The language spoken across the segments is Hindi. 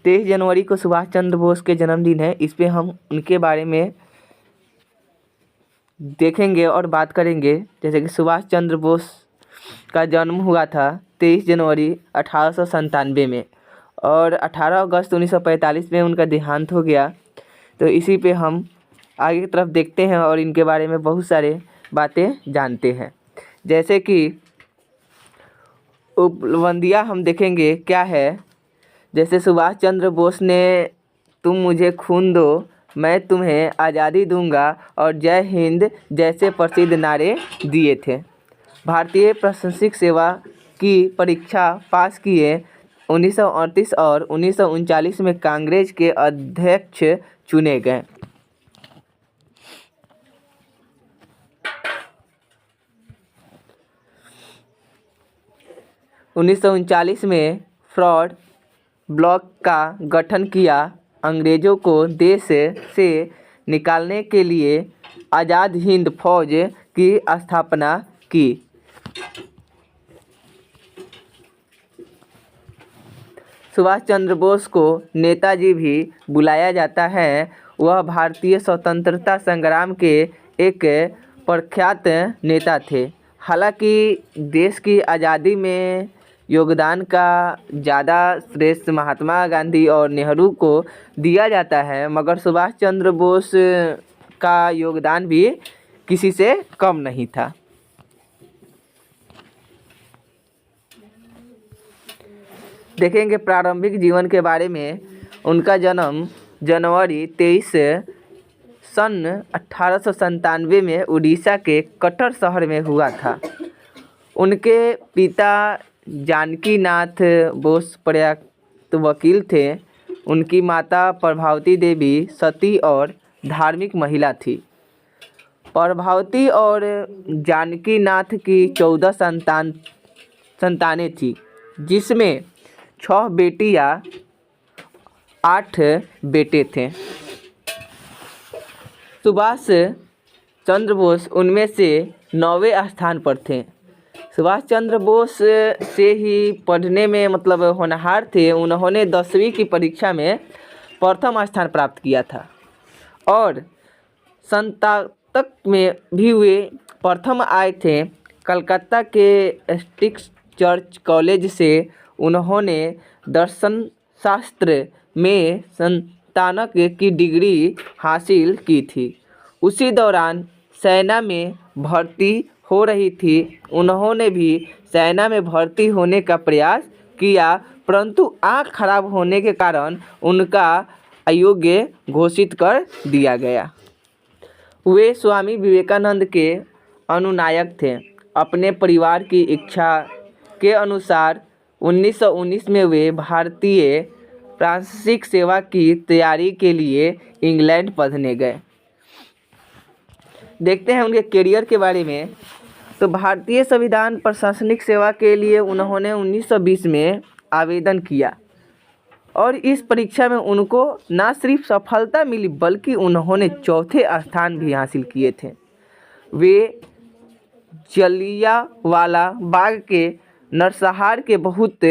23 जनवरी को सुभाष चंद्र बोस के जन्मदिन है। इस पे हम उनके बारे में देखेंगे और बात करेंगे। जैसे कि सुभाष चंद्र बोस का जन्म हुआ था 23 जनवरी 1897 में और 18 अगस्त 1945 में उनका देहांत हो गया। तो इसी पे हम आगे की तरफ देखते हैं और इनके बारे में बहुत सारे बातें जानते हैं। जैसे कि उपलब्धियां हम देखेंगे क्या है। जैसे सुभाष चंद्र बोस ने तुम मुझे खून दो मैं तुम्हें आज़ादी दूंगा और जय हिंद जैसे प्रसिद्ध नारे दिए थे। भारतीय प्रशासनिक सेवा की परीक्षा पास किए। 1938 और 1939 में कांग्रेस के अध्यक्ष चुने गए। उन्नीस में फ्रॉड ब्लॉक का गठन किया। अंग्रेज़ों को देश से निकालने के लिए आज़ाद हिंद फौज की स्थापना की। सुभाष चंद्र बोस को नेताजी भी बुलाया जाता है। वह भारतीय स्वतंत्रता संग्राम के एक प्रख्यात नेता थे। हालांकि देश की आज़ादी में योगदान का ज़्यादा श्रेय महात्मा गांधी और नेहरू को दिया जाता है, मगर सुभाष चंद्र बोस का योगदान भी किसी से कम नहीं था। देखेंगे प्रारंभिक जीवन के बारे में। उनका जन्म जनवरी 23 सन 1897 में उड़ीसा के कटक शहर में हुआ था। उनके पिता जानकी नाथ बोस प्रख्यात वकील थे। उनकी माता प्रभावती देवी सती और धार्मिक महिला थी। प्रभावती और जानकी नाथ की 14 संतानें थी, जिसमें 6 बेटियां 8 बेटे थे। सुभाष चंद्र बोस उनमें से 9वें स्थान पर थे। सुभाष चंद्र बोस से ही पढ़ने में मतलब होनहार थे। उन्होंने 10वीं की परीक्षा में प्रथम स्थान प्राप्त किया था और स्नातक में भी वे प्रथम आए थे। कलकत्ता के स्टिक्स चर्च कॉलेज से उन्होंने दर्शन शास्त्र में स्नातक की डिग्री हासिल की थी। उसी दौरान सेना में भर्ती हो रही थी। उन्होंने भी सेना में भर्ती होने का प्रयास किया, परंतु आँख खराब होने के कारण उनका अयोग्य घोषित कर दिया गया। वे स्वामी विवेकानंद के अनुनायक थे। अपने परिवार की इच्छा के अनुसार 1919 में वे भारतीय प्रशासनिक सेवा की तैयारी के लिए इंग्लैंड पढ़ने गए। देखते हैं उनके करियर के बारे में। तो भारतीय संविधान प्रशासनिक सेवा के लिए उन्होंने 1920 में आवेदन किया और इस परीक्षा में उनको न सिर्फ सफलता मिली बल्कि उन्होंने चौथे स्थान भी हासिल किए थे। वे जलियांवाला बाग के नरसंहार के बहुत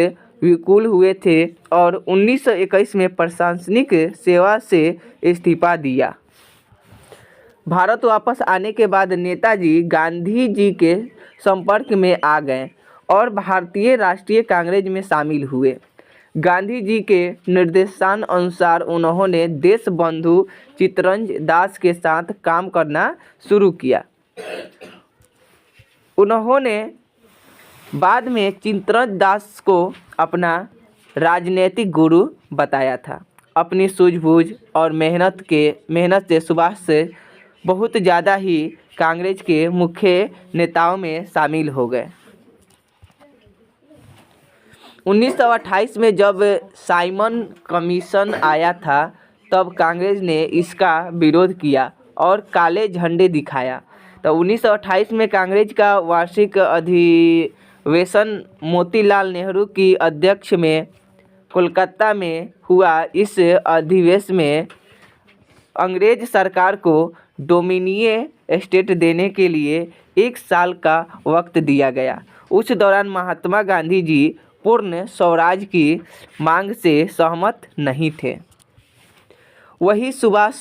विकल हुए थे और 1921 में प्रशासनिक सेवा से इस्तीफा दिया। भारत वापस आने के बाद नेताजी गांधी जी के संपर्क में आ गए और भारतीय राष्ट्रीय कांग्रेस में शामिल हुए। गांधी जी के निर्देशानुसार उन्होंने देशबंधु चित्तरंजन दास के साथ काम करना शुरू किया। उन्होंने बाद में चित्तरंजन दास को अपना राजनीतिक गुरु बताया था। अपनी सूझबूझ और मेहनत से सुभाष से बहुत ज़्यादा ही कांग्रेस के मुख्य नेताओं में शामिल हो गए। 1928 में जब साइमन कमीशन आया था तब कांग्रेस ने इसका विरोध किया और काले झंडे दिखाया। तो 1928 में कांग्रेस का वार्षिक अधिवेशन मोतीलाल नेहरू की अध्यक्ष में कोलकाता में हुआ। इस अधिवेशन में अंग्रेज सरकार को डोमिनियन स्टेट देने के लिए 1 साल का वक्त दिया गया। उस दौरान महात्मा गांधी जी पूर्ण स्वराज की मांग से सहमत नहीं थे। वही सुभाष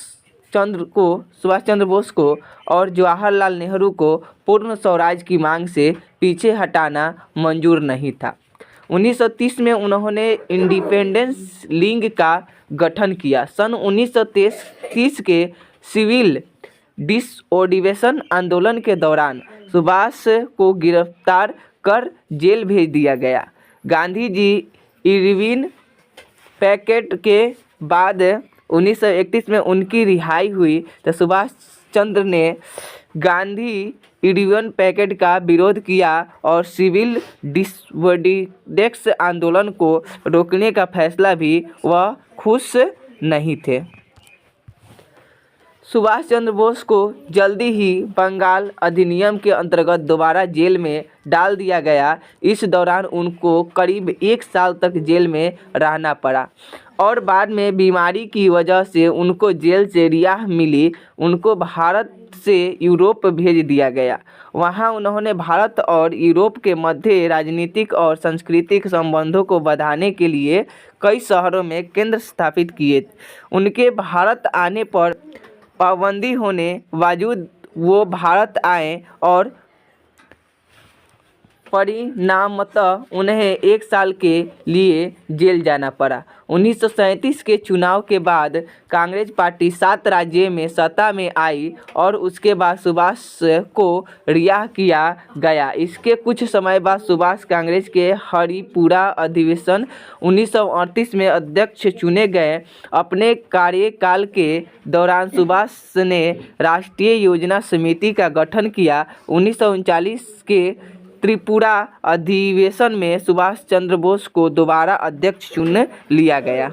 चंद्र बोस को और जवाहरलाल नेहरू को पूर्ण स्वराज की मांग से पीछे हटाना मंजूर नहीं था। 1930 में उन्होंने इंडिपेंडेंस लीग का गठन किया। सन 1930 के सिविल डिसओबिडिएंस आंदोलन के दौरान सुभाष को गिरफ्तार कर जेल भेज दिया गया। गांधी जी इरविन पैकेट के बाद 1931 में उनकी रिहाई हुई तो सुभाष चंद्र ने गांधी इरविन पैकेट का विरोध किया और सिविल डिसओबिडिएंस आंदोलन को रोकने का फैसला भी वह खुश नहीं थे। सुभाष चंद्र बोस को जल्दी ही बंगाल अधिनियम के अंतर्गत दोबारा जेल में डाल दिया गया। इस दौरान उनको करीब 1 साल तक जेल में रहना पड़ा और बाद में बीमारी की वजह से उनको जेल से रिहाई मिली। उनको भारत से यूरोप भेज दिया गया। वहां उन्होंने भारत और यूरोप के मध्य राजनीतिक और सांस्कृतिक संबंधों को बढ़ाने के लिए कई शहरों में केंद्र स्थापित किए। उनके भारत आने पर पाबंदी होने बावजूद वो भारत आए और परिणामतः उन्हें 1 साल के लिए जेल जाना पड़ा। 1937 के चुनाव के बाद कांग्रेस पार्टी 7 राज्यों में सत्ता में आई और उसके बाद सुभाष को रिहा किया गया। इसके कुछ समय बाद सुभाष कांग्रेस के हरिपुरा अधिवेशन 1938 में अध्यक्ष चुने गए। अपने कार्यकाल के दौरान सुभाष ने राष्ट्रीय योजना समिति का गठन किया। 1939 के त्रिपुरा अधिवेशन में सुभाष चंद्र बोस को दोबारा अध्यक्ष चुन लिया गया।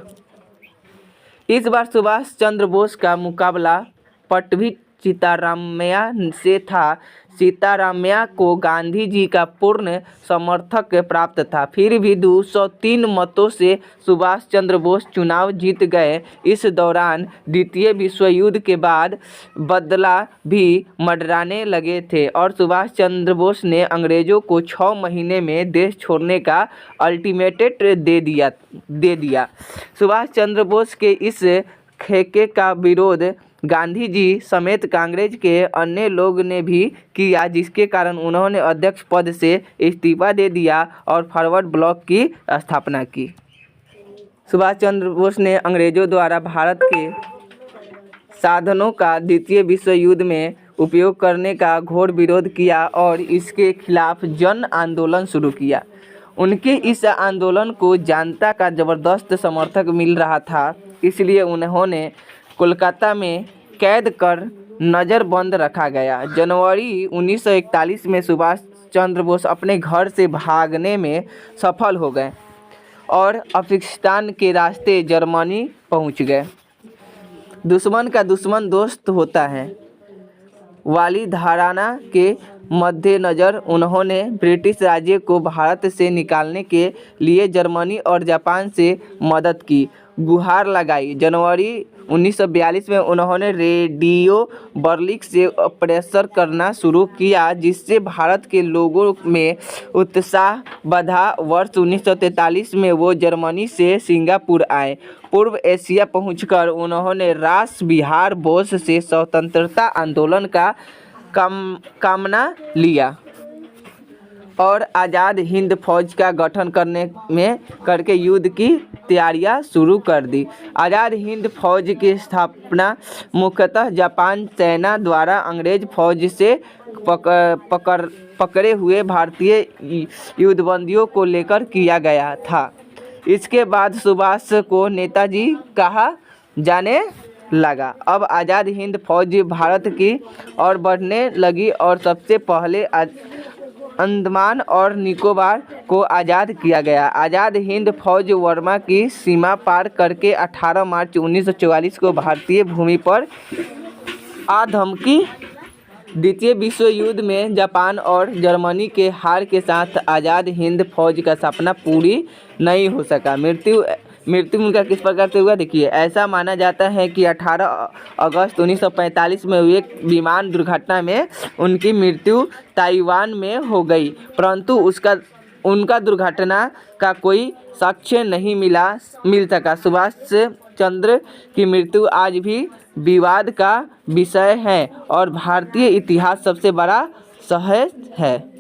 इस बार सुभाष चंद्र बोस का मुकाबला पट्टभी सीतारामैया से था। सीतारामैया को गांधी जी का पूर्ण समर्थक प्राप्त था। फिर भी 203 मतों से सुभाष चंद्र बोस चुनाव जीत गए। इस दौरान द्वितीय विश्व युद्ध के बाद बदला भी मंडराने लगे थे और सुभाष चंद्र बोस ने अंग्रेजों को 6 महीने में देश छोड़ने का अल्टीमेटम दे दिया। सुभाष चंद्र बोस के इस खेके का विरोध गांधी जी समेत कांग्रेस के अन्य लोग ने भी किया, जिसके कारण उन्होंने अध्यक्ष पद से इस्तीफा दे दिया और फॉरवर्ड ब्लॉक की स्थापना की। सुभाष चंद्र बोस ने अंग्रेजों द्वारा भारत के साधनों का द्वितीय विश्व युद्ध में उपयोग करने का घोर विरोध किया और इसके खिलाफ जन आंदोलन शुरू किया। उनके इस आंदोलन को जनता का ज़बरदस्त समर्थन मिल रहा था, इसलिए उन्होंने कोलकाता में कैद कर नज़रबंद रखा गया। जनवरी 1941 में सुभाष चंद्र बोस अपने घर से भागने में सफल हो गए और अफगानिस्तान के रास्ते जर्मनी पहुंच गए। दुश्मन का दुश्मन दोस्त होता है वाली धारणा के मद्देनज़र उन्होंने ब्रिटिश राज्य को भारत से निकालने के लिए जर्मनी और जापान से मदद की गुहार लगाई। जनवरी 1942 में उन्होंने रेडियो बर्लिक से प्रेशर करना शुरू किया, जिससे भारत के लोगों में उत्साह बढ़ा। वर्ष 1943 में वो जर्मनी से सिंगापुर आए। पूर्व एशिया पहुंचकर उन्होंने रास बिहार बोस से स्वतंत्रता आंदोलन का कामना लिया और आज़ाद हिंद फौज का गठन करके युद्ध की तैयारियां शुरू कर दी। आज़ाद हिंद फौज की स्थापना मुख्यतः जापान सेना द्वारा अंग्रेज फौज से पकड़े हुए भारतीय युद्धबंदियों को लेकर किया गया था। इसके बाद सुभाष को नेताजी कहा जाने लगा। अब आज़ाद हिंद फौज भारत की ओर बढ़ने लगी और सबसे पहले अंडमान और निकोबार को आज़ाद किया गया। आज़ाद हिंद फौज बर्मा की सीमा पार करके 18 मार्च 1944 को भारतीय भूमि पर आ धमकी। द्वितीय विश्व युद्ध में जापान और जर्मनी के हार के साथ आज़ाद हिंद फौज का सपना पूरी नहीं हो सका। मृत्यु उनका किस प्रकार से हुआ, देखिए। ऐसा माना जाता है कि 18 अगस्त 1945 में हुई एक विमान दुर्घटना में उनकी मृत्यु ताइवान में हो गई, परंतु उनका दुर्घटना का कोई साक्ष्य नहीं मिल सका। सुभाष चंद्र की मृत्यु आज भी विवाद का विषय है और भारतीय इतिहास सबसे बड़ा रहस्य है।